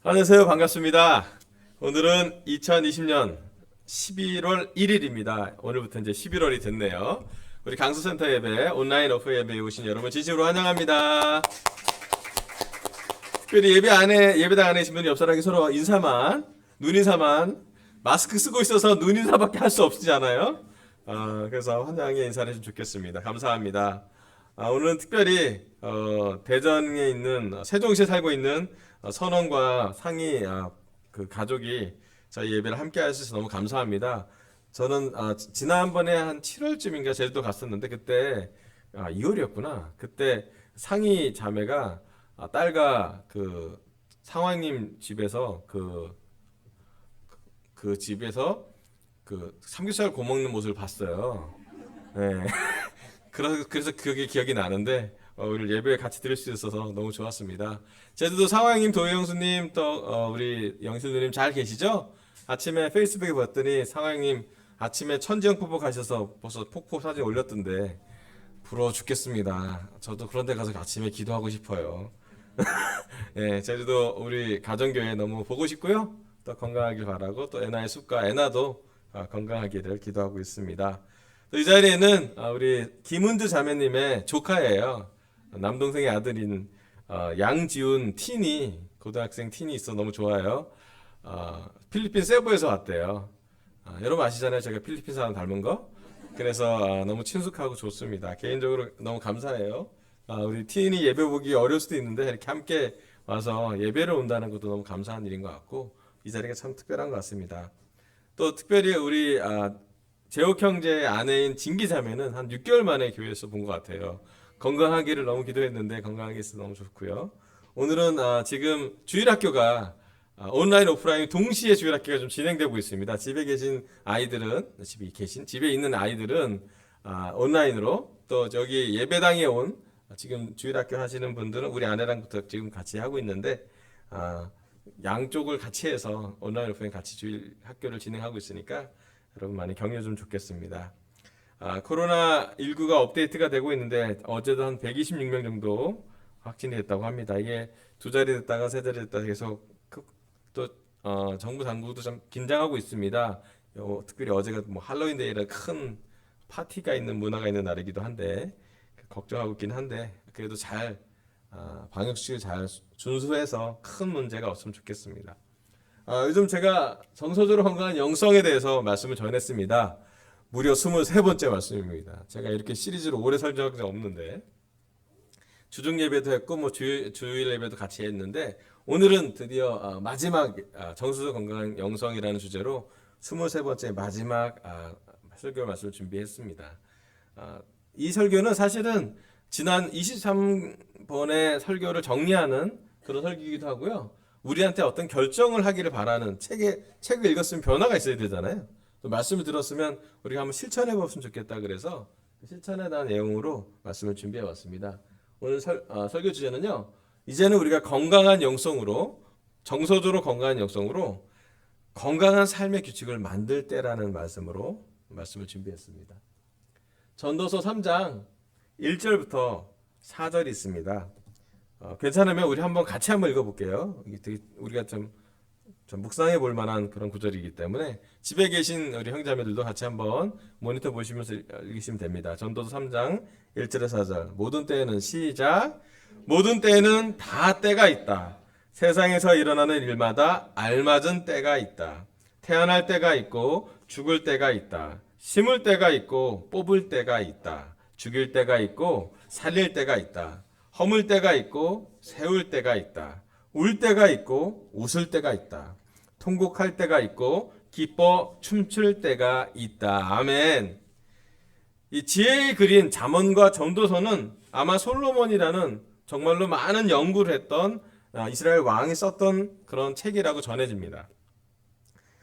안녕하세요. 반갑습니다. 오늘은 2020년 11월 1일입니다. 오늘부터 이제 11월이 됐네요. 우리 강수센터 예배, 온라인 오프 예배에 오신 여러분 진심으로 환영합니다. 특별히 예배당 안에 계신 분이 옆사람이 서로 인사만, 눈인사만, 마스크 쓰고 있어서 눈인사밖에 할 수 없잖아요. 그래서 환영의 인사를 해주면 좋겠습니다. 감사합니다. 오늘은 특별히 대전에 있는 세종시에 살고 있는 선원과 상희 그 가족이 저희 예배를 함께 하셔서 너무 감사합니다. 저는 지난번에 한 7월쯤인가 제주도 갔었는데 그때 2월이었구나. 그때 상희 자매가 딸과 그 상황님 집에서 그 집에서 그 삼겹살 구워 먹는 모습을 봤어요. 네. 그래서 그게 기억이 나는데 우리 예배에 같이 들을 수 있어서 너무 좋았습니다. 제주도 상황님, 도혜영수님, 또 우리 영실누님 잘 계시죠? 아침에 페이스북에 봤더니 상황님 아침에 천지영 폭포 가셔서 벌써 폭포 사진 올렸던데 부러워 죽겠습니다. 저도 그런 데 가서 아침에 기도하고 싶어요. 예, 제주도 우리 가정교회 너무 보고 싶고요. 또 건강하길 바라고 또 애나의 숲과 애나도 건강하기를 기도하고 있습니다. 또 이 자리에는 우리 김은주 자매님의 조카예요. 남동생의 아들인 양지훈 티니, 고등학생 티니 있어 너무 좋아요. 필리핀 세부에서 왔대요. 여러분 아시잖아요. 제가 필리핀 사람 닮은 거. 그래서 너무 친숙하고 좋습니다. 개인적으로 너무 감사해요. 우리 티니 예배 보기 어려울 수도 있는데 이렇게 함께 와서 예배를 온다는 것도 너무 감사한 일인 것 같고 이 자리가 참 특별한 것 같습니다. 또 특별히 우리 재옥 형제의 아내인 진기 자매는 한 6개월 만에 교회에서 본 것 같아요. 건강하기를 너무 기도했는데 건강하게 있어서 너무 좋고요. 오늘은 지금 주일학교가 온라인 오프라인 동시에 주일학교가 좀 진행되고 있습니다. 집에 있는 아이들은 온라인으로 또 저기 예배당에 온 지금 주일학교 하시는 분들은 우리 아내랑부터 지금 같이 하고 있는데 양쪽을 같이 해서 온라인 오프라인 같이 주일학교를 진행하고 있으니까 여러분 많이 격려 좀 좋겠습니다. 코로나19가 업데이트가 되고 있는데 어제도 한 126명 정도 확진이 됐다고 합니다. 이게 두 자리 됐다가 세 자리 됐다가 계속 또 정부 당국도 좀 긴장하고 있습니다. 특별히 어제가 뭐 할로윈데이라 큰 파티가 있는 문화가 있는 날이기도 한데 걱정하고 있긴 한데 그래도 잘 방역수칙을 잘 준수해서 큰 문제가 없으면 좋겠습니다. 요즘 제가 정서적으로 건강한 영성에 대해서 말씀을 전했습니다. 무려 23번째 말씀입니다. 제가 이렇게 시리즈로 오래 설정한 적 없는데 주중 예배도 했고 뭐 주일 예배도 같이 했는데 오늘은 드디어 마지막 정서적 건강한 영성이라는 주제로 23번째 마지막 설교 말씀을 준비했습니다. 이 설교는 사실은 지난 23번의 설교를 정리하는 그런 설교이기도 하고요. 우리한테 어떤 결정을 하기를 바라는 책을 읽었으면 변화가 있어야 되잖아요. 또 말씀을 들었으면 우리가 한번 실천해 봤으면 좋겠다 그래서 실천에 대한 내용으로 말씀을 준비해 왔습니다. 오늘 설교 주제는요. 이제는 우리가 건강한 영성으로 정서적으로 건강한 영성으로 건강한 삶의 규칙을 만들 때라는 말씀을 준비했습니다. 전도서 3장 1절부터 4절이 있습니다. 괜찮으면 우리 같이 한번 읽어볼게요. 이게 되게 우리가 좀 묵상해 볼 만한 그런 구절이기 때문에 집에 계신 우리 형제자매들도 같이 한번 모니터 보시면서 읽으시면 됩니다. 전도서 3장 1절에서 4절. 모든 때에는 시작. 모든 때에는 다 때가 있다. 세상에서 일어나는 일마다 알맞은 때가 있다. 태어날 때가 있고 죽을 때가 있다. 심을 때가 있고 뽑을 때가 있다. 죽일 때가 있고 살릴 때가 있다. 허물 때가 있고 세울 때가 있다. 울 때가 있고 웃을 때가 있다. 통곡할 때가 있고 기뻐 춤출 때가 있다. 아멘. 이 지혜의 글인 잠언과 전도서는 아마 솔로몬이라는 정말로 많은 연구를 했던 이스라엘 왕이 썼던 그런 책이라고 전해집니다.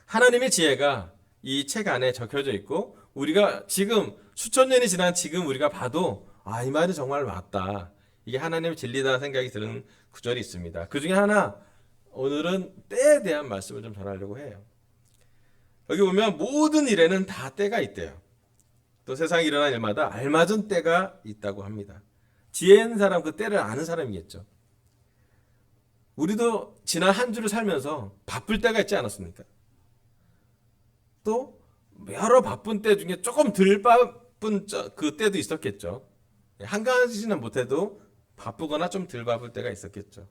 하나님의 지혜가 이 책 안에 적혀져 있고 우리가 지금 수천 년이 지난 지금 우리가 봐도 이 말이 정말 맞다. 이게 하나님의 진리다 생각이 드는 구절이 있습니다. 그 중에 하나 오늘은 때에 대한 말씀을 좀 전하려고 해요. 여기 보면 모든 일에는 다 때가 있대요. 또 세상에 일어난 일마다 알맞은 때가 있다고 합니다. 지혜 있는 사람 그 때를 아는 사람이겠죠. 우리도 지난 한 주를 살면서 바쁠 때가 있지 않았습니까? 또 여러 바쁜 때 중에 조금 덜 바쁜 그 때도 있었겠죠. 한가하지는 못해도 바쁘거나 좀 덜 바쁠 때가 있었겠죠.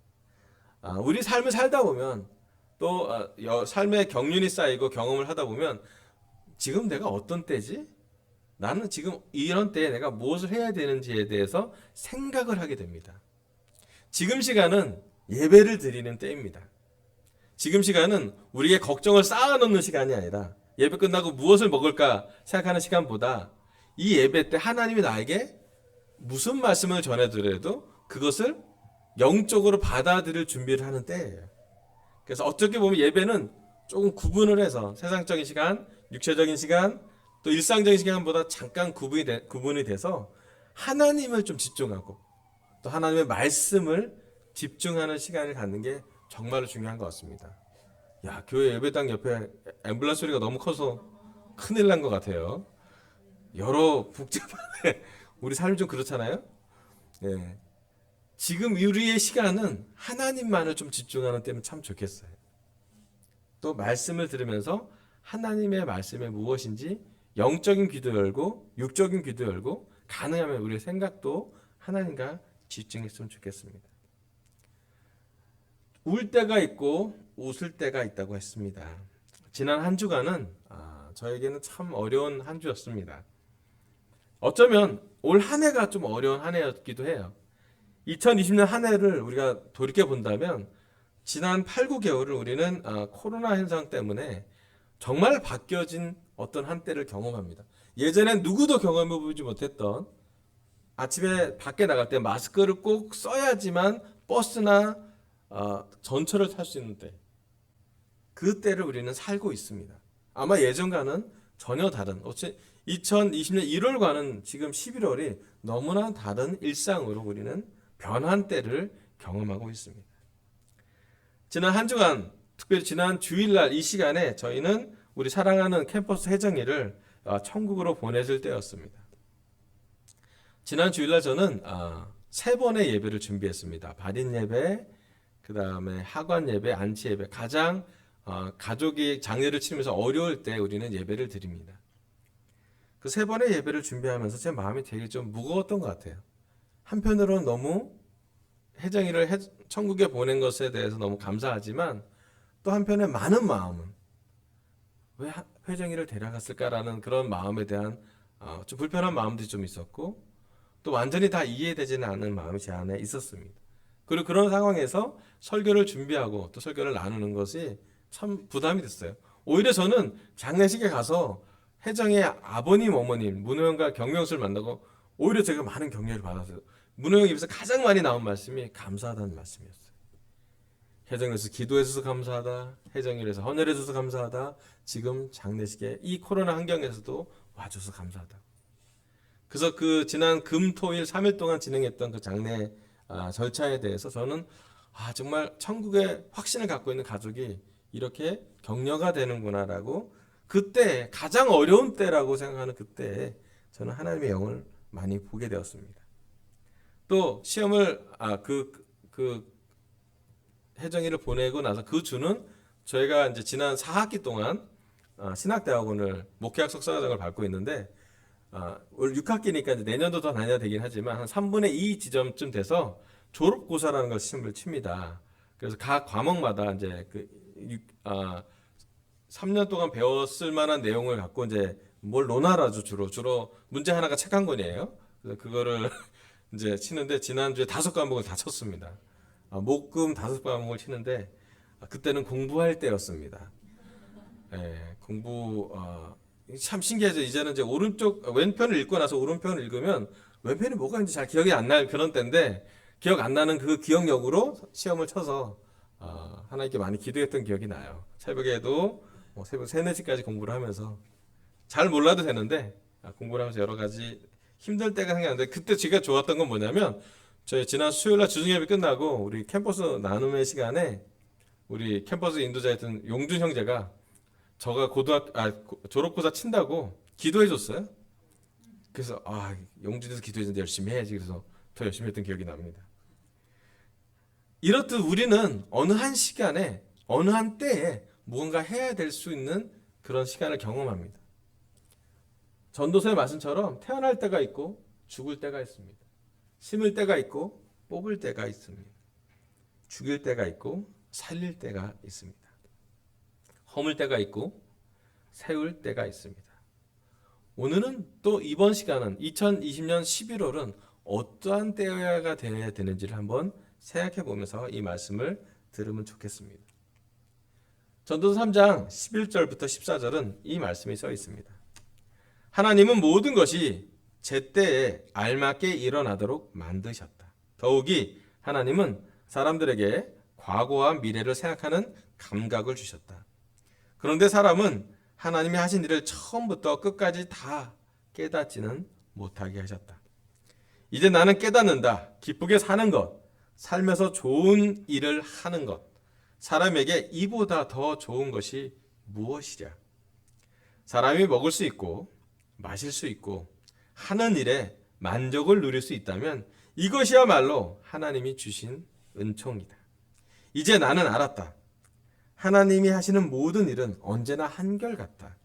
우리 삶을 살다 보면 또 삶의 경륜이 쌓이고 경험을 하다 보면 지금 내가 어떤 때지? 나는 지금 이런 때에 내가 무엇을 해야 되는지에 대해서 생각을 하게 됩니다. 지금 시간은 예배를 드리는 때입니다. 지금 시간은 우리의 걱정을 쌓아놓는 시간이 아니라 예배 끝나고 무엇을 먹을까 생각하는 시간보다 이 예배 때 하나님이 나에게 무슨 말씀을 전해드려도 그것을 영적으로 받아들일 준비를 하는 때예요. 그래서 어떻게 보면 예배는 조금 구분을 해서 세상적인 시간, 육체적인 시간, 또 일상적인 시간보다 잠깐 구분이 돼서 하나님을 좀 집중하고 또 하나님의 말씀을 집중하는 시간을 갖는 게 정말로 중요한 것 같습니다. 야, 교회 예배당 옆에 앰뷸런스 소리가 너무 커서 큰일 난 것 같아요. 여러 복잡한데 우리 삶이 좀 그렇잖아요. 예. 지금 우리의 시간은 하나님만을 좀 집중하는 때면 참 좋겠어요. 또 말씀을 들으면서 하나님의 말씀이 무엇인지 영적인 귀도 열고 육적인 귀도 열고 가능하면 우리의 생각도 하나님과 집중했으면 좋겠습니다. 울 때가 있고 웃을 때가 있다고 했습니다. 지난 한 주간은 저에게는 참 어려운 한 주였습니다. 어쩌면 올 한 해가 좀 어려운 한 해였기도 해요. 2020년 한 해를 우리가 돌이켜 본다면 지난 8, 9개월을 우리는 코로나 현상 때문에 정말 바뀌어진 어떤 한때를 경험합니다. 예전엔 누구도 경험해보지 못했던 아침에 밖에 나갈 때 마스크를 꼭 써야지만 버스나 전철을 탈 수 있는 때, 그 때를 우리는 살고 있습니다. 아마 예전과는 전혀 다른 2020년 1월과는 지금 11월이 너무나 다른 일상으로 우리는 변한 때를 경험하고 있습니다. 지난 한 주간, 특별히 지난 주일날 이 시간에 저희는 우리 사랑하는 캠퍼스 혜정이를 천국으로 보내줄 때였습니다. 지난 주일날 저는 세 번의 예배를 준비했습니다. 발인 예배, 그 다음에 하관 예배, 안치 예배. 가장 가족이 장례를 치르면서 어려울 때 우리는 예배를 드립니다. 그 세 번의 예배를 준비하면서 제 마음이 되게 좀 무거웠던 것 같아요. 한편으로는 너무 혜정이를 천국에 보낸 것에 대해서 너무 감사하지만 또 한편에 많은 마음은 왜 혜정이를 데려갔을까라는 그런 마음에 대한 좀 불편한 마음도 좀 있었고 또 완전히 다 이해되지는 않는 마음이 제 안에 있었습니다. 그리고 그런 상황에서 설교를 준비하고 또 설교를 나누는 것이 참 부담이 됐어요. 오히려 저는 장례식에 가서 혜정의 아버님, 어머님, 문호영과 경명수를 만나고 오히려 제가 많은 격려를 받았어요. 문호영 입에서 가장 많이 나온 말씀이 감사하다는 말씀이었어요. 혜정에서 기도해줘서 감사하다. 혜정이에서 헌혈해줘서 감사하다. 지금 장례식에 이 코로나 환경에서도 와줘서 감사하다. 그래서 그 지난 금, 토, 일 3일 동안 진행했던 그 장례 절차에 대해서 저는 정말 천국의 확신을 갖고 있는 가족이 이렇게 격려가 되는구나라고 그때 가장 어려운 때라고 생각하는 그때 저는 하나님의 영을 많이 보게 되었습니다. 또 시험을 그 혜정이를 보내고 나서 그 주는 저희가 이제 지난 4학기 동안 신학대학원을 목회학 석사과정을 밟고 있는데 올 6학기니까 이제 내년도 더 다녀야 되긴 하지만 한 3분의 2 지점쯤 돼서 졸업고사라는 걸 시험을 칩니다. 그래서 각 과목마다 이제 3년 동안 배웠을 만한 내용을 갖고 이제 뭘 논하라죠. 주로 문제 하나가 책 한 권이에요. 그래서 그거를 이제 치는데 지난주에 5과목을 다 쳤습니다. 목금 5과목을 치는데 그때는 공부할 때였습니다. 공부 참 신기하죠. 이제는 이제 왼편을 읽고 나서 오른편을 읽으면 왼편이 뭐가 있는지 잘 기억이 안 날 그런 때인데 기억 안 나는 그 기억력으로 시험을 쳐서 하나님께 많이 기도했던 기억이 나요. 새벽에도 새벽 3, 4시까지 공부를 하면서 잘 몰라도 되는데 공부를 하면서 여러 가지 힘들 때가 생각나는데 그때 제가 좋았던 건 뭐냐면 저희 지난 수요일날 주중예배 끝나고 우리 캠퍼스 나눔의 시간에 우리 캠퍼스 인도자였던 용준 형제가 저가 졸업고사 친다고 기도해 줬어요. 그래서 용준에서 기도해 줬는데 열심히 해야지. 그래서 더 열심히 했던 기억이 납니다. 이렇듯 우리는 어느 한 시간에, 어느 한 때에 무언가 해야 될 수 있는 그런 시간을 경험합니다. 전도서의 말씀처럼 태어날 때가 있고 죽을 때가 있습니다. 심을 때가 있고 뽑을 때가 있습니다. 죽일 때가 있고 살릴 때가 있습니다. 허물 때가 있고 세울 때가 있습니다. 오늘은 또 이번 시간은 2020년 11월은 어떠한 때가 되어야 되는지를 한번 생각해 보면서 이 말씀을 들으면 좋겠습니다. 전도서 3장 11절부터 14절은 이 말씀이 써 있습니다. 하나님은 모든 것이 제때에 알맞게 일어나도록 만드셨다. 더욱이 하나님은 사람들에게 과거와 미래를 생각하는 감각을 주셨다. 그런데 사람은 하나님이 하신 일을 처음부터 끝까지 다 깨닫지는 못하게 하셨다. 이제 나는 깨닫는다. 기쁘게 사는 것, 살면서 좋은 일을 하는 것, 사람에게 이보다 더 좋은 것이 무엇이랴. 사람이 먹을 수 있고 마실 수 있고 하는 일에 만족을 누릴 수 있다면 이것이야말로 하나님이 주신 은총이다. 이제 나는 알았다. 하나님이 하시는 모든 일은 언제나 한결같다.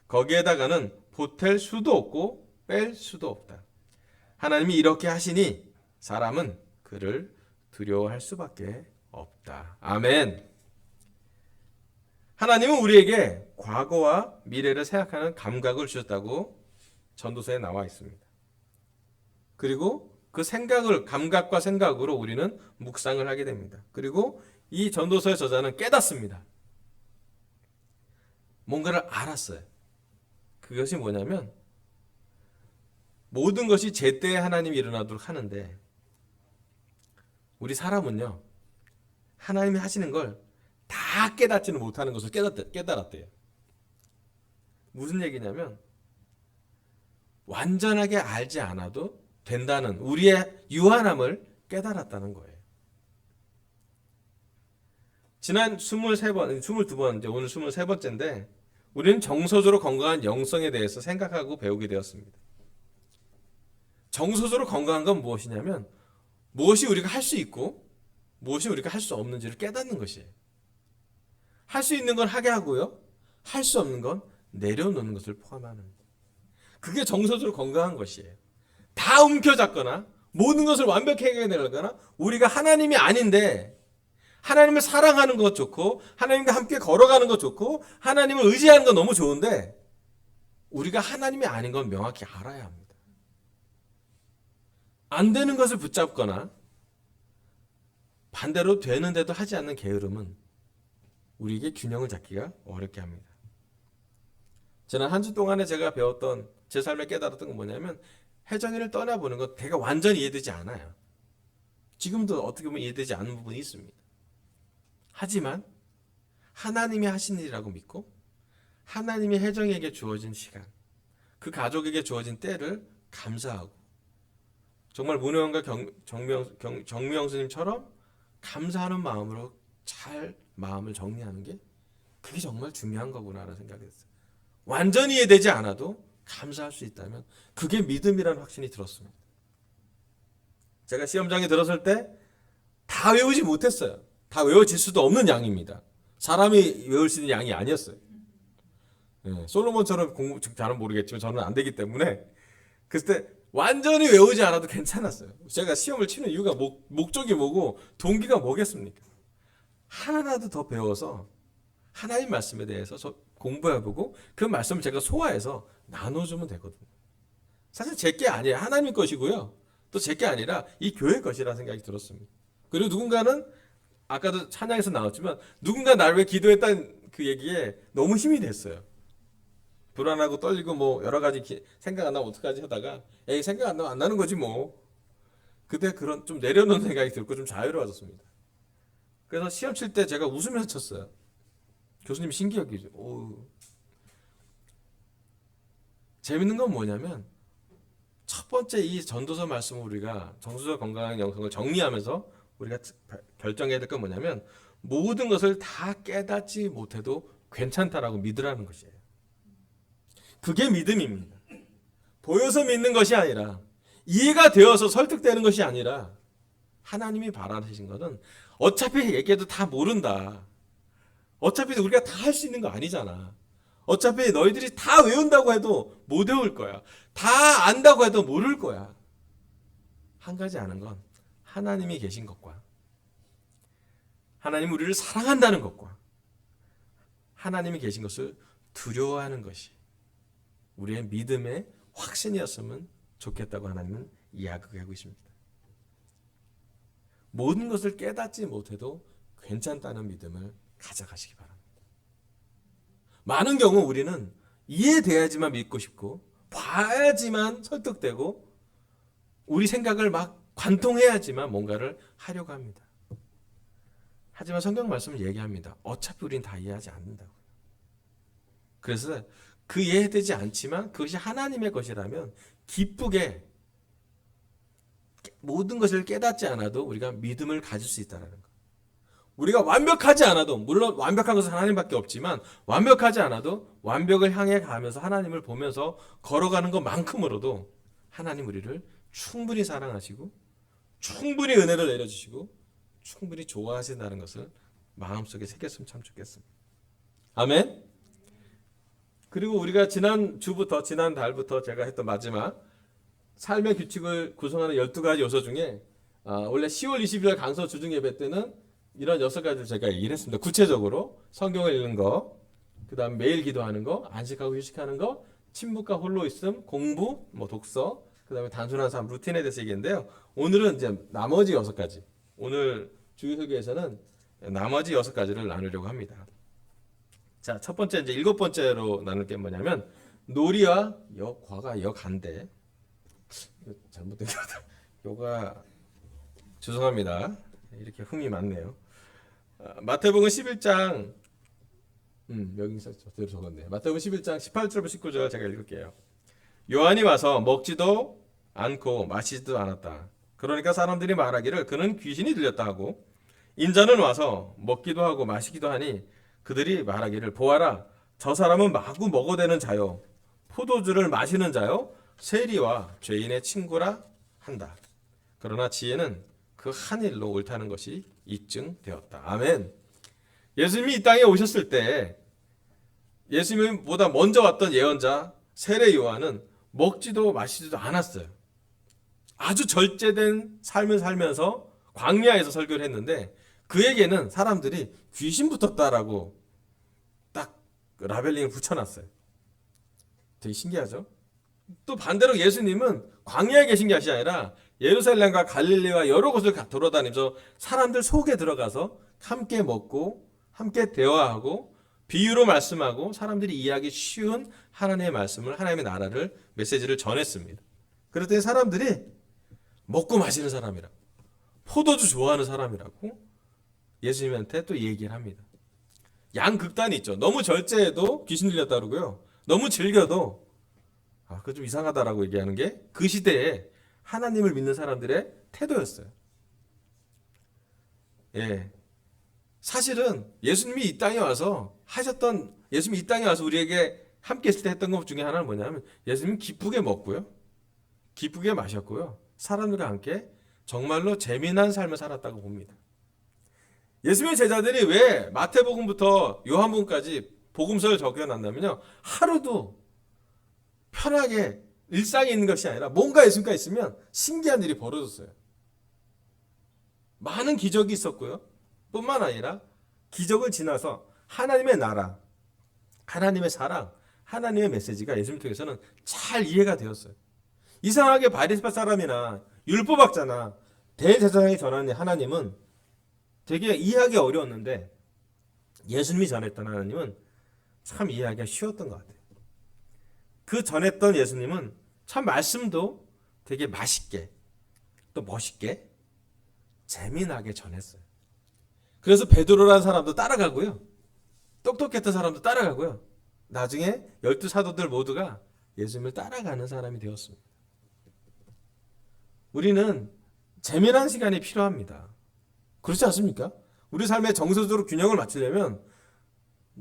거기에다가는 보탤 수도 없고 뺄 수도 없다. 하나님이 이렇게 하시니 사람은 그를 두려워할 수밖에 없다. 아멘. 하나님은 우리에게 과거와 미래를 생각하는 감각을 주셨다고 전도서에 나와 있습니다. 그리고 그 생각을, 감각과 생각으로 우리는 묵상을 하게 됩니다. 그리고 이 전도서의 저자는 깨닫습니다. 뭔가를 알았어요. 그것이 뭐냐면 모든 것이 제때에 하나님이 일어나도록 하는데 우리 사람은요, 하나님이 하시는 걸 다 깨닫지는 못하는 것을 깨달았대요. 무슨 얘기냐면 완전하게 알지 않아도 된다는 우리의 유한함을 깨달았다는 거예요. 지난 23번, 22번, 이제 오늘 23번째인데 우리는 정서적으로 건강한 영성에 대해서 생각하고 배우게 되었습니다. 정서적으로 건강한 건 무엇이냐면 무엇이 우리가 할 수 있고 무엇이 우리가 할 수 없는지를 깨닫는 것이에요. 할 수 있는 건 하게 하고요. 할 수 없는 건 내려놓는 것을 포함하는 거예요. 그게 정서적으로 건강한 것이에요. 다 움켜잡거나 모든 것을 완벽하게 해내거나 우리가 하나님이 아닌데 하나님을 사랑하는 것 좋고 하나님과 함께 걸어가는 것 좋고 하나님을 의지하는 건 너무 좋은데 우리가 하나님이 아닌 건 명확히 알아야 합니다. 안 되는 것을 붙잡거나 반대로 되는데도 하지 않는 게으름은 우리에게 균형을 잡기가 어렵게 합니다. 지난 한 주 동안에 제가 배웠던 제 삶에 깨달았던 건 뭐냐면 혜정이를 떠나보는 것 제가 완전히 이해되지 않아요. 지금도 어떻게 보면 이해되지 않는 부분이 있습니다. 하지만 하나님이 하신 일이라고 믿고 하나님이 혜정이에게 주어진 시간, 그 가족에게 주어진 때를 감사하고 정말 문혜원과 정미영 스님처럼 감사하는 마음으로 잘 마음을 정리하는 게 그게 정말 중요한 거구나라는 생각이 들었어요. 완전히 이해되지 않아도 감사할 수 있다면 그게 믿음이라는 확신이 들었습니다. 제가 시험장에 들었을 때 다 외우지 못했어요. 다 외워질 수도 없는 양입니다. 사람이 외울 수 있는 양이 아니었어요. 네, 솔로몬처럼 공부 잘은 모르겠지만 저는 안 되기 때문에 그때 완전히 외우지 않아도 괜찮았어요. 제가 시험을 치는 이유가 목적이 뭐고 동기가 뭐겠습니까? 하나라도 더 배워서 하나님 말씀에 대해서 공부해보고 그 말씀을 제가 소화해서 나눠주면 되거든요. 사실 제 게 아니에요. 하나님 것이고요. 또 제 게 아니라 이 교회 것이라는 생각이 들었습니다. 그리고 누군가는 아까도 찬양에서 나왔지만 누군가 나를 위해 기도했다는 그 얘기에 너무 힘이 됐어요. 불안하고 떨리고 뭐 여러 가지 생각 안 나면 어떡하지 하다가 에이 생각 안 나면 안 나는 거지 뭐. 그때 그런 좀 내려놓는 생각이 들고 좀 자유로워졌습니다. 그래서 시험 칠 때 제가 웃으면서 쳤어요. 교수님 신기하게. 재밌는 건 뭐냐면 첫 번째 이 전도서 말씀을 우리가 정서적 건강한 영성을 정리하면서 우리가 결정해야 될 건 뭐냐면 모든 것을 다 깨닫지 못해도 괜찮다라고 믿으라는 것이에요. 그게 믿음입니다. 보여서 믿는 것이 아니라 이해가 되어서 설득되는 것이 아니라 하나님이 바라시는 것은 어차피 얘기해도 다 모른다. 어차피 우리가 다 할 수 있는 거 아니잖아. 어차피 너희들이 다 외운다고 해도 못 외울 거야. 다 안다고 해도 모를 거야. 한 가지 아는 건 하나님이 계신 것과 하나님 우리를 사랑한다는 것과 하나님이 계신 것을 두려워하는 것이 우리의 믿음의 확신이었으면 좋겠다고 하나님은 이야기하고 있습니다. 모든 것을 깨닫지 못해도 괜찮다는 믿음을 가져가시기 바랍니다. 많은 경우 우리는 이해돼야지만 믿고 싶고 봐야지만 설득되고 우리 생각을 막 관통해야지만 뭔가를 하려고 합니다. 하지만 성경 말씀을 얘기합니다. 어차피 우린 다 이해하지 않는다고. 그래서 그 이해되지 않지만 그것이 하나님의 것이라면 기쁘게 모든 것을 깨닫지 않아도 우리가 믿음을 가질 수 있다는 것. 우리가 완벽하지 않아도, 물론 완벽한 것은 하나님밖에 없지만 완벽하지 않아도 완벽을 향해 가면서 하나님을 보면서 걸어가는 것만큼으로도 하나님 우리를 충분히 사랑하시고 충분히 은혜를 내려주시고 충분히 좋아하신다는 것을 마음속에 새겼으면 참 좋겠습니다. 아멘. 그리고 우리가 지난달부터 제가 했던 마지막 삶의 규칙을 구성하는 12가지 요소 중에 원래 10월 20일 강서 주중 예배 때는 이런 6가지를 제가 얘기를 했습니다. 구체적으로 성경을 읽는 거, 그 다음 매일 기도하는 거, 안식하고 휴식하는 거, 침묵과 홀로 있음, 공부, 독서, 그 다음에 단순한 삶, 루틴에 대해서 얘기했는데요. 오늘은 이제 나머지 6가지, 오늘 주일설교에서는 나머지 6가지를 나누려고 합니다. 자, 첫 번째 이제 7번째로 나눌 게 뭐냐면 놀이와 과가 역한데 잘못된 것 같아요. 요가 죄송합니다. 이렇게 흠이 많네요. 마태복음 11장 여기 저대로 적었네. 마태복음 11장 18절부터 19절 제가 읽을게요. 요한이 와서 먹지도 않고 마시지도 않았다. 그러니까 사람들이 말하기를 그는 귀신이 들렸다 하고 인자는 와서 먹기도 하고 마시기도 하니 그들이 말하기를 보아라 저 사람은 마구 먹어대는 자요 포도주를 마시는 자요 세리와 죄인의 친구라 한다. 그러나 지혜는 그 한 일로 옳다는 것이 입증되었다. 아멘. 예수님이 이 땅에 오셨을 때 예수님보다 먼저 왔던 예언자 세례 요한은 먹지도 마시지도 않았어요. 아주 절제된 삶을 살면서 광야에서 설교를 했는데 그에게는 사람들이 귀신 붙었다라고 딱 라벨링을 붙여놨어요. 되게 신기하죠? 또 반대로 예수님은 광야에 계신 것이 아니라 예루살렘과 갈릴리와 여러 곳을 돌아다니면서 사람들 속에 들어가서 함께 먹고 함께 대화하고 비유로 말씀하고 사람들이 이해하기 쉬운 하나님의 말씀을 하나님의 나라를 메시지를 전했습니다. 그랬더니 사람들이 먹고 마시는 사람이라고 포도주 좋아하는 사람이라고 예수님한테 또 얘기를 합니다. 양극단이 있죠. 너무 절제해도 귀신 들렸다 그러고요. 너무 즐겨도 그거 좀 이상하다라고 얘기하는 게 그 시대에 하나님을 믿는 사람들의 태도였어요. 예. 사실은 예수님이 이 땅에 와서 예수님이 이 땅에 와서 우리에게 함께 있을 때 했던 것 중에 하나는 뭐냐면 예수님은 기쁘게 먹고요. 기쁘게 마셨고요. 사람들과 함께 정말로 재미난 삶을 살았다고 봅니다. 예수님의 제자들이 왜 마태복음부터 요한복음까지 복음서를 적어놨냐면요. 하루도 편하게 일상에 있는 것이 아니라 뭔가 예수님과 있으면 신기한 일이 벌어졌어요. 많은 기적이 있었고요. 뿐만 아니라 기적을 지나서 하나님의 나라, 하나님의 사랑, 하나님의 메시지가 예수님 통해서는 잘 이해가 되었어요. 이상하게 바리새파 사람이나 율법학자나 대제사장이 전하는 하나님은 되게 이해하기 어려웠는데 예수님이 전했던 하나님은 참 이해하기가 쉬웠던 것 같아요. 그 전했던 예수님은 참 말씀도 되게 맛있게 또 멋있게 재미나게 전했어요. 그래서 베드로라는 사람도 따라가고요. 똑똑했던 사람도 따라가고요. 나중에 12 사도들 모두가 예수님을 따라가는 사람이 되었습니다. 우리는 재미난 시간이 필요합니다. 그렇지 않습니까? 우리 삶의 정서적으로 균형을 맞추려면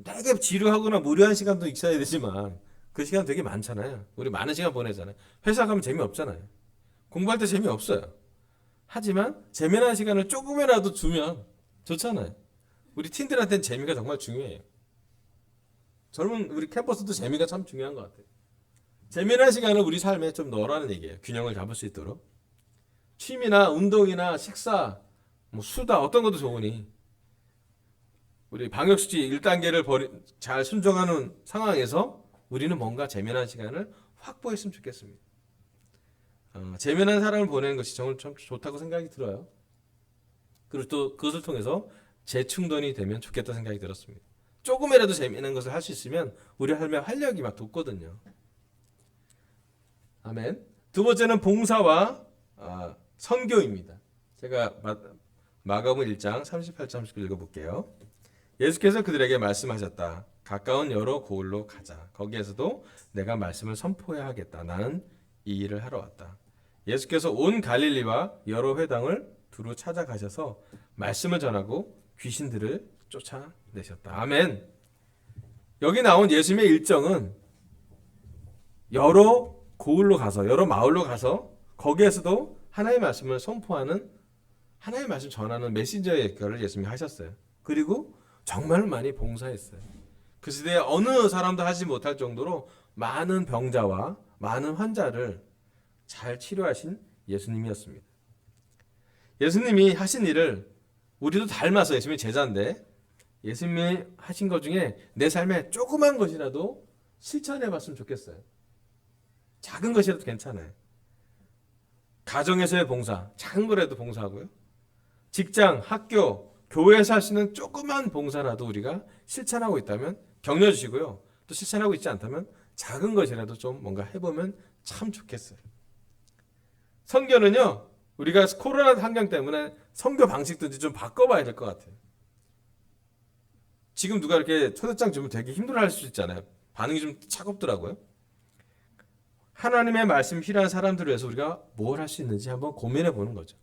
되게 지루하거나 무료한 시간도 있어야 되지만 그 시간 되게 많잖아요. 우리 많은 시간 보내잖아요. 회사 가면 재미없잖아요. 공부할 때 재미없어요. 하지만 재미난 시간을 조금이라도 주면 좋잖아요. 우리 팀들한테는 재미가 정말 중요해요. 젊은 우리 캠퍼스도 재미가 참 중요한 것 같아요. 재미난 시간을 우리 삶에 좀 넣으라는 얘기예요. 균형을 잡을 수 있도록. 취미나 운동이나 식사, 뭐 수다 어떤 것도 좋으니 우리 방역수칙 1단계를 잘 순종하는 상황에서 우리는 뭔가 재미난 시간을 확보했으면 좋겠습니다. 재미난 사람을 보내는 것이 정말 참 좋다고 생각이 들어요. 그리고 또 그것을 통해서 재충전이 되면 좋겠다 생각이 들었습니다. 조금이라도 재미있는 것을 할 수 있으면 우리 삶에 활력이 막 돋거든요. 아멘. 두 번째는 봉사와 선교입니다. 제가 마가복음 1장 38, 39 읽어볼게요. 예수께서 그들에게 말씀하셨다. 가까운 여러 고을로 가자. 거기에서도 내가 말씀을 선포해야 하겠다. 나는 이 일을 하러 왔다. 예수께서 온 갈릴리와 여러 회당을 두루 찾아가셔서 말씀을 전하고 귀신들을 쫓아내셨다. 아멘. 여기 나온 예수님의 일정은 여러 고을로 가서 여러 마을로 가서 거기에서도 하나님의 말씀을 선포하는 하나님의 말씀 전하는 메신저의 역할을 예수님이 하셨어요. 그리고 정말 많이 봉사했어요. 그 시대에 어느 사람도 하지 못할 정도로 많은 병자와 많은 환자를 잘 치료하신 예수님이었습니다. 예수님이 하신 일을 우리도 닮아서 예수님이 제자인데 예수님이 하신 것 중에 내 삶에 조그만 것이라도 실천해 봤으면 좋겠어요. 작은 것이라도 괜찮아요. 가정에서의 봉사, 작은 거라도 봉사하고요. 직장, 학교, 교회에서 할 수 있는 조그만 봉사라도 우리가 실천하고 있다면 격려 주시고요. 또 실천하고 있지 않다면 작은 것이라도 좀 뭔가 해보면 참 좋겠어요. 선교는요, 우리가 코로나 환경 때문에 선교 방식도 좀 바꿔봐야 될 것 같아요. 지금 누가 이렇게 초대장 주면 되게 힘들어할 수 있잖아요. 반응이 좀 차갑더라고요. 하나님의 말씀 필요한 사람들을 위해서 우리가 뭘 할 수 있는지 한번 고민해 보는 거죠.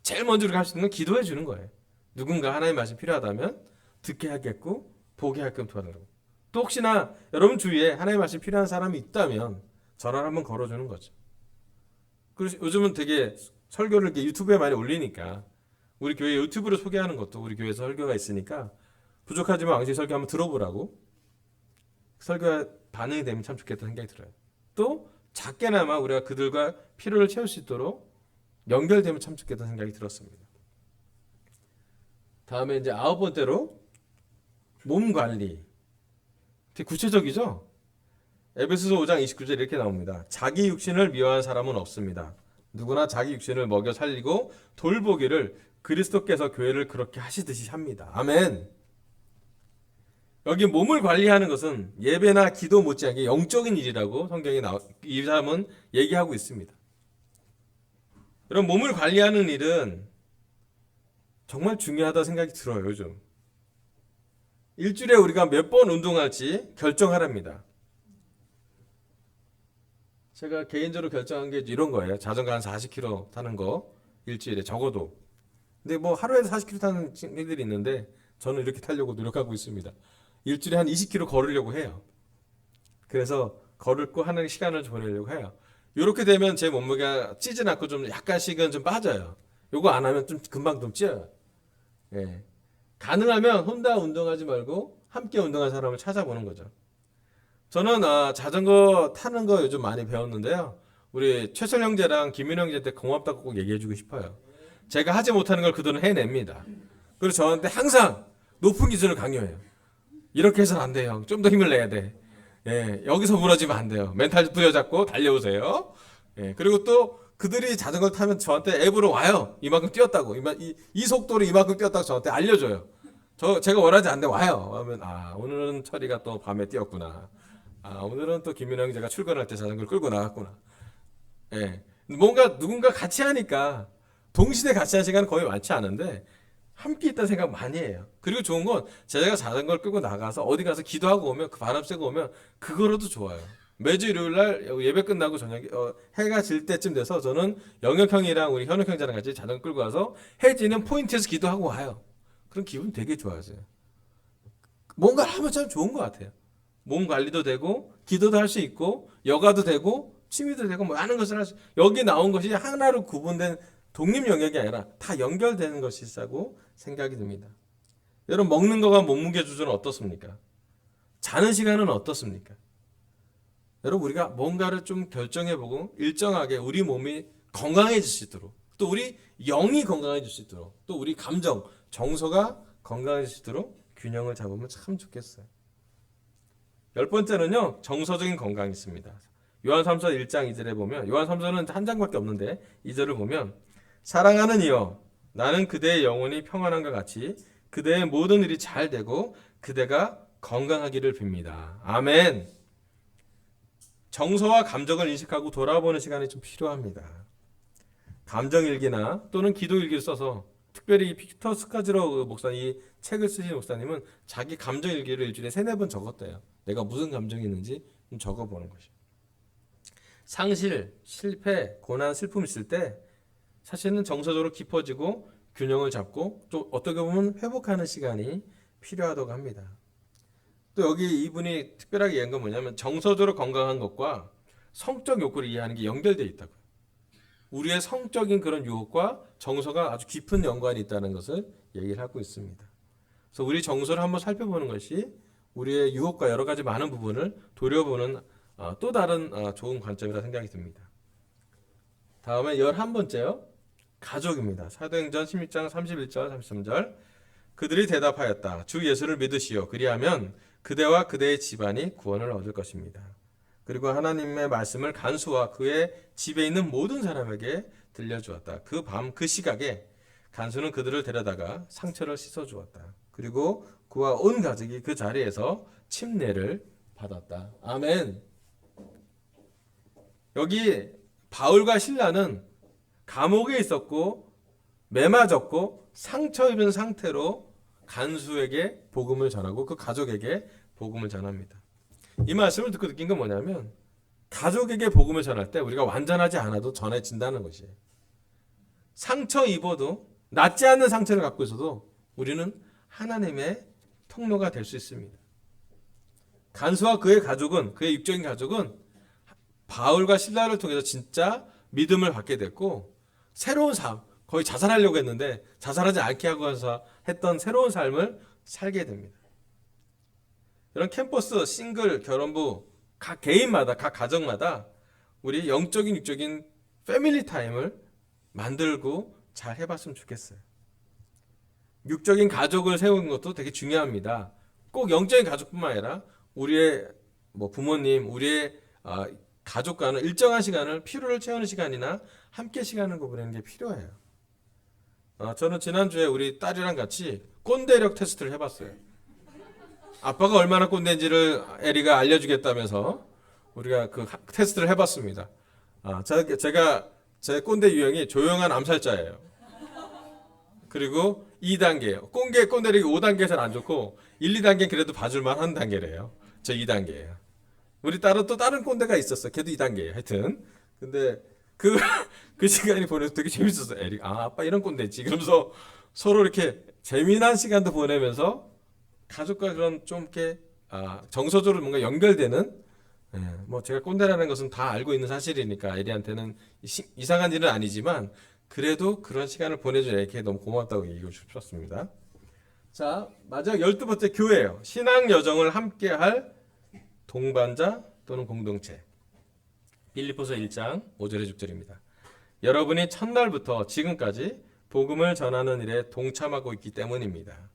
제일 먼저 우리가 할 수 있는 건 기도해 주는 거예요. 누군가 하나님의 말씀 필요하다면 듣게 하겠고 보게 하게끔 도와달라고. 또 혹시나 여러분 주위에 하나님의 말씀 필요한 사람이 있다면 전화를 한번 걸어주는 거죠. 그리고 요즘은 되게 설교를 이렇게 유튜브에 많이 올리니까 우리 교회 유튜브로 소개하는 것도 우리 교회에서 설교가 있으니까 부족하지만 왕실 설교 한번 들어보라고 설교가 반응이 되면 참 좋겠다 생각이 들어요. 또 작게나마 우리가 그들과 필요를 채울 수 있도록 연결되면 참 좋겠다 생각이 들었습니다. 다음에 이제 9번째로 몸 관리. 되게 구체적이죠? 에베소서 5장 29절 이렇게 나옵니다. 자기 육신을 미워하는 사람은 없습니다. 누구나 자기 육신을 먹여 살리고 돌보기를 그리스도께서 교회를 그렇게 하시듯이 합니다. 아멘. 여기 몸을 관리하는 것은 예배나 기도 못지않게 영적인 일이라고 성경에 이 사람은 얘기하고 있습니다. 여러분, 몸을 관리하는 일은 정말 중요하다 생각이 들어요. 요즘 일주일에 우리가 몇 번 운동할지 결정하랍니다. 제가 개인적으로 결정한 게 이런 거예요. 자전거 한 40km 타는 거 일주일에 적어도. 근데 뭐 하루에도 40km 타는 친구들이 있는데 저는 이렇게 타려고 노력하고 있습니다. 일주일에 한 20km 걸으려고 해요. 그래서 걸고 하는 시간을 보내려고 해요. 이렇게 되면 제 몸무게가 찌진 않고 좀 약간씩은 좀 빠져요. 요거 안 하면 좀 금방 좀 찌어요. 예. 가능하면 혼자 운동하지 말고 함께 운동하는 사람을 찾아보는 거죠. 저는 자전거 타는 거 요즘 많이 배웠는데요. 우리 최철 형제랑 김민 형제한테 고맙다고 꼭 얘기해주고 싶어요. 제가 하지 못하는 걸 그들은 해냅니다. 그리고 저한테 항상 높은 기준을 강요해요. 이렇게 해서는 안 돼요. 좀 더 힘을 내야 돼. 예, 여기서 무너지면 안 돼요. 멘탈 부여잡고 달려오세요. 예, 그리고 또 그들이 자전거를 타면 저한테 앱으로 와요. 이만큼 뛰었다고. 이 속도로 이만큼 뛰었다고 저한테 알려줘요. 제가 원하지 않는데 와요. 하면 오늘은 철이가 또 밤에 뛰었구나. 오늘은 또 김민호 형제가 출근할 때 자전거를 끌고 나갔구나. 예, 뭔가 누군가 같이 하니까 동시에 같이 한 시간은 거의 많지 않은데 함께 있다는 생각 많이 해요. 그리고 좋은 건 제가 자전거를 끌고 나가서 어디 가서 기도하고 오면 그 바람 쐬고 오면 그거로도 좋아요. 매주 일요일날 예배 끝나고 저녁에 해가 질 때쯤 돼서 저는 영혁 형이랑 우리 현욱 형제랑 같이 자전거 끌고 와서 해 지는 포인트에서 기도하고 와요. 그럼 기분 되게 좋아져요. 뭔가 하면 참 좋은 것 같아요. 몸 관리도 되고 기도도 할 수 있고 여가도 되고 취미도 되고 뭐 많은 것을 할 수. 여기 나온 것이 하나로 구분된 독립 영역이 아니라 다 연결되는 것이 있다고 생각이 듭니다. 여러분, 먹는 거가 몸무게 조절은 어떻습니까? 자는 시간은 어떻습니까? 여러분, 우리가 뭔가를 좀 결정해보고 일정하게 우리 몸이 건강해질 수 있도록, 또 우리 영이 건강해질 수 있도록, 또 우리 감정, 정서가 건강해질 수 있도록 균형을 잡으면 참 좋겠어요. 10번째는요, 정서적인 건강이 있습니다. 요한 3서 1장 2절에 보면, 요한 3서는 한 장밖에 없는데 2절을 보면, 사랑하는 이여, 나는 그대의 영혼이 평안함과 같이 그대의 모든 일이 잘 되고 그대가 건강하기를 빕니다. 아멘. 정서와 감정을 인식하고 돌아보는 시간이 좀 필요합니다. 감정일기나 또는 기도일기를 써서, 특별히 피터 스카즈러 목사님, 이 책을 쓰신 목사님은 자기 감정일기를 일주일에 3-4번 적었대요. 내가 무슨 감정이 있는지 좀 적어보는 것이죠. 상실, 실패, 고난, 슬픔 있을 때 사실은 정서적으로 깊어지고 균형을 잡고 또 어떻게 보면 회복하는 시간이 필요하다고 합니다. 또 여기 이분이 특별하게 얘기한 건 뭐냐면, 정서적으로 건강한 것과 성적 욕구를 이해하는 게 연결되어 있다고요. 우리의 성적인 그런 유혹과 정서가 아주 깊은 연관이 있다는 것을 얘기를 하고 있습니다. 그래서 우리 정서를 한번 살펴보는 것이 우리의 유혹과 여러 가지 많은 부분을 돌려보는 또 다른 좋은 관점이라 생각이 듭니다. 다음에 11번째요. 가족입니다. 사도행전 16장 31절 33절. 그들이 대답하였다. 주 예수를 믿으시오. 그리하면 그대와 그대의 집안이 구원을 얻을 것입니다. 그리고 하나님의 말씀을 간수와 그의 집에 있는 모든 사람에게 들려주었다. 그 밤 그 시각에 간수는 그들을 데려다가 상처를 씻어주었다. 그리고 그와 온 가족이 그 자리에서 침례를 받았다. 아멘. 여기 바울과 실라는 감옥에 있었고 매맞았고 상처 입은 상태로 간수에게 복음을 전하고 그 가족에게 복음을 전합니다. 이 말씀을 듣고 느낀 건 뭐냐면, 가족에게 복음을 전할 때 우리가 완전하지 않아도 전해진다는 것이에요. 상처 입어도, 낫지 않는 상처를 갖고 있어도 우리는 하나님의 통로가 될 수 있습니다. 간수와 그의 가족은, 그의 육적인 가족은 바울과 실라를 통해서 진짜 믿음을 받게 됐고, 새로운 삶, 거의 자살하려고 했는데 자살하지 않게 하고 해서 했던 새로운 삶을 살게 됩니다. 이런 캠퍼스, 싱글, 결혼부, 각 개인마다, 각 가정마다 우리 영적인, 육적인 패밀리 타임을 만들고 잘 해봤으면 좋겠어요. 육적인 가족을 세우는 것도 되게 중요합니다. 꼭 영적인 가족뿐만 아니라 우리의 부모님, 우리의 가족과는 일정한 시간을, 피로를 채우는 시간이나 함께 시간을 보내는 게 필요해요. 저는 지난주에 우리 딸이랑 같이 꼰대력 테스트를 해봤어요. 아빠가 얼마나 꼰대인지를 에리가 알려주겠다면서 우리가 그 테스트를 해봤습니다. 제가 제 꼰대 유형이 조용한 암살자예요. 그리고 2단계예요. 꼰대력이 5단계에서는 안 좋고 1, 2단계는 그래도 봐줄만 한 단계래요. 저 2단계예요. 우리 딸은 또 다른 꼰대가 있었어. 걔도 2단계예요. 하여튼. 근데 그 시간이 보내서 되게 재밌었어요. 에릭, 아빠 이런 꼰대지. 그러면서 서로 이렇게 재미난 시간도 보내면서 가족과 그런 좀 이렇게 정서적으로 뭔가 연결되는, 제가 꼰대라는 것은 다 알고 있는 사실이니까 에리한테는 이상한 일은 아니지만 그래도 그런 시간을 보내준 에리에게 너무 고맙다고 얘기하고 싶었습니다. 자, 마지막 12번째 교회예요. 신앙 여정을 함께할 동반자 또는 공동체. 빌립보서 1장 5절에 6절입니다. 여러분이 첫날부터 지금까지 복음을 전하는 일에 동참하고 있기 때문입니다.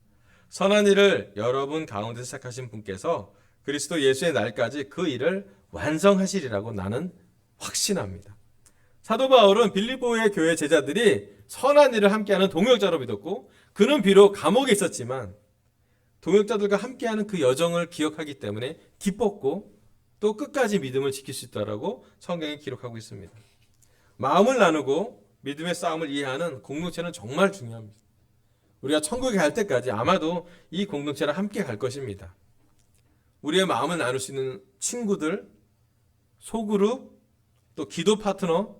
선한 일을 여러분 가운데 시작하신 분께서 그리스도 예수의 날까지 그 일을 완성하시리라고 나는 확신합니다. 사도 바울은 빌립보의 교회 제자들이 선한 일을 함께하는 동역자로 믿었고, 그는 비록 감옥에 있었지만 동역자들과 함께하는 그 여정을 기억하기 때문에 기뻤고 또 끝까지 믿음을 지킬 수 있다라고 성경에 기록하고 있습니다. 마음을 나누고 믿음의 싸움을 이해하는 공동체는 정말 중요합니다. 우리가 천국에 갈 때까지 아마도 이 공동체랑 함께 갈 것입니다. 우리의 마음을 나눌 수 있는 친구들, 소그룹, 또 기도 파트너,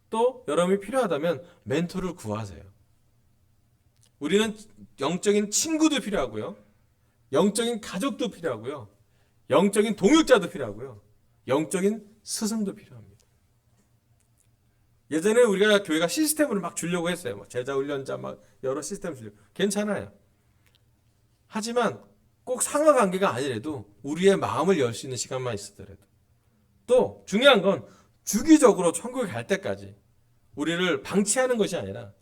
또 여러분이 필요하다면 멘토를 구하세요. 우리는 영적인 친구도 필요하고요, 영적인 가족도 필요하고요, 영적인 동역자도 필요하고요, 영적인 스승도 필요합니다. 예전에 우리가 교회가 시스템을 막 주려고 했어요. 막 제자 훈련자 막 여러 시스템 주려고. 괜찮아요. 하지만 꼭 상하 관계가 아니라도 우리의 마음을 열 수 있는 시간만 있었더라도, 또 중요한 건 주기적으로 천국에 갈 때까지 우리를 방치하는 것이 아니라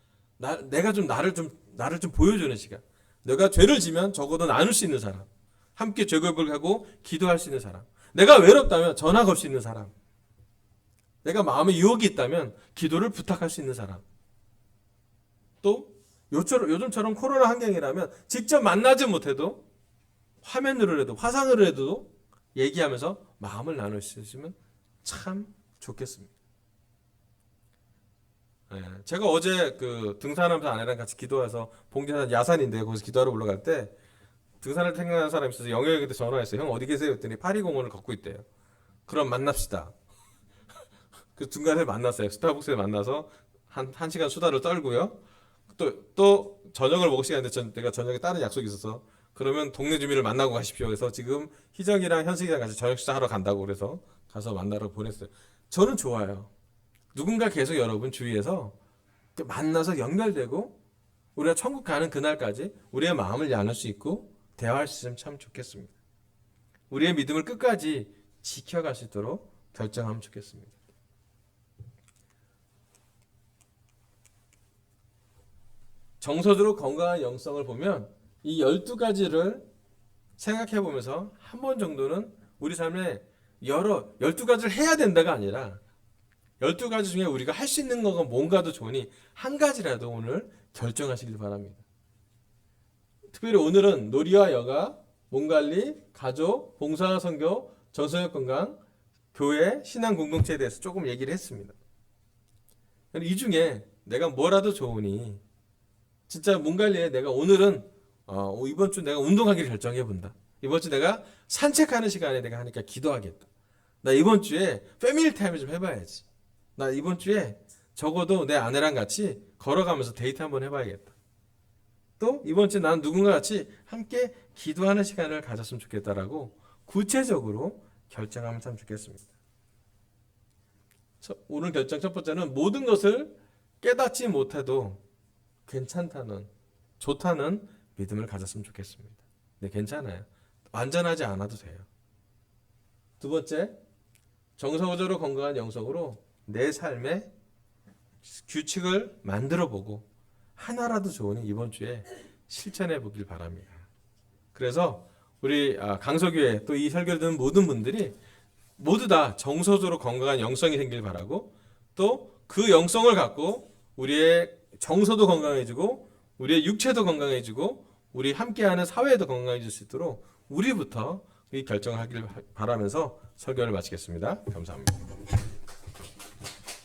내가 좀 나를 좀 보여주는 시간. 내가 죄를 지면 적어도 나눌 수 있는 사람, 함께 죄고백을 하고 기도할 수 있는 사람, 내가 외롭다면 전화 걸 수 있는 사람, 내가 마음에 유혹이 있다면 기도를 부탁할 수 있는 사람, 또 요즘처럼 코로나 환경이라면 직접 만나지 못해도 화면으로라도 화상으로라도 얘기하면서 마음을 나눌 수 있으면 참 좋겠습니다. 제가 어제 그 등산하면서 아내랑 같이 기도해서 봉제산 야산인데 거기서 기도하러 올라갈 때 등산을 생각하는 사람이 있어서 영역에게 전화했어요. 형 어디 계세요? 했더니 파리공원을 걷고 있대요. 그럼 만납시다. 그 중간에 만났어요. 스타벅스에 만나서 한 시간 수다를 떨고요. 또 저녁을 먹을 시간인데 내가 저녁에 다른 약속이 있어서 그러면 동네 주민을 만나고 가십시오. 그래서 지금 희정이랑 현식이랑 같이 저녁 식사하러 간다고 그래서 가서 만나러 보냈어요. 저는 좋아요. 누군가 계속 여러분 주위에서 만나서 연결되고 우리가 천국 가는 그날까지 우리의 마음을 나눌 수 있고 대화할 수 있으면 참 좋겠습니다. 우리의 믿음을 끝까지 지켜갈 수 있도록 결정하면 좋겠습니다. 정서적으로 건강한 영성을 보면 이 12가지를 생각해 보면서 한 번 정도는 우리 삶에 12가지를 해야 된다가 아니라 12가지 중에 우리가 할 수 있는 거가 뭔가도 좋으니 한 가지라도 오늘 결정하시길 바랍니다. 특별히 오늘은 놀이와 여가, 몸관리, 가족, 봉사, 선교, 정서적 건강, 교회, 신앙 공동체에 대해서 조금 얘기를 했습니다. 이 중에 내가 뭐라도 좋으니 진짜 몸관리에 내가 오늘은 이번 주 내가 운동하기를 결정해 본다. 이번 주 내가 산책하는 시간에 내가 하니까 기도하겠다. 나 이번 주에 패밀리 타임을 좀 해봐야지. 나 이번 주에 적어도 내 아내랑 같이 걸어가면서 데이트 한번 해봐야겠다. 또 이번 주에 난 누군가 같이 함께 기도하는 시간을 가졌으면 좋겠다라고 구체적으로 결정하면 참 좋겠습니다. 오늘 결정 첫 번째는 모든 것을 깨닫지 못해도 괜찮다는, 좋다는 믿음을 가졌으면 좋겠습니다. 네, 괜찮아요. 완전하지 않아도 돼요. 두 번째, 정서적으로 건강한 영성으로 내 삶에 규칙을 만들어 보고 하나라도 좋으니 이번 주에 실천해 보길 바랍니다. 그래서 우리 강서교회 또 이 설교를 듣는 모든 분들이 모두 다 정서적으로 건강한 영성이 생길 바라고, 또 그 영성을 갖고 우리의 정서도 건강해지고 우리의 육체도 건강해지고 우리 함께하는 사회도 건강해질 수 있도록 우리부터 이 결정을 하길 바라면서 설교를 마치겠습니다. 감사합니다.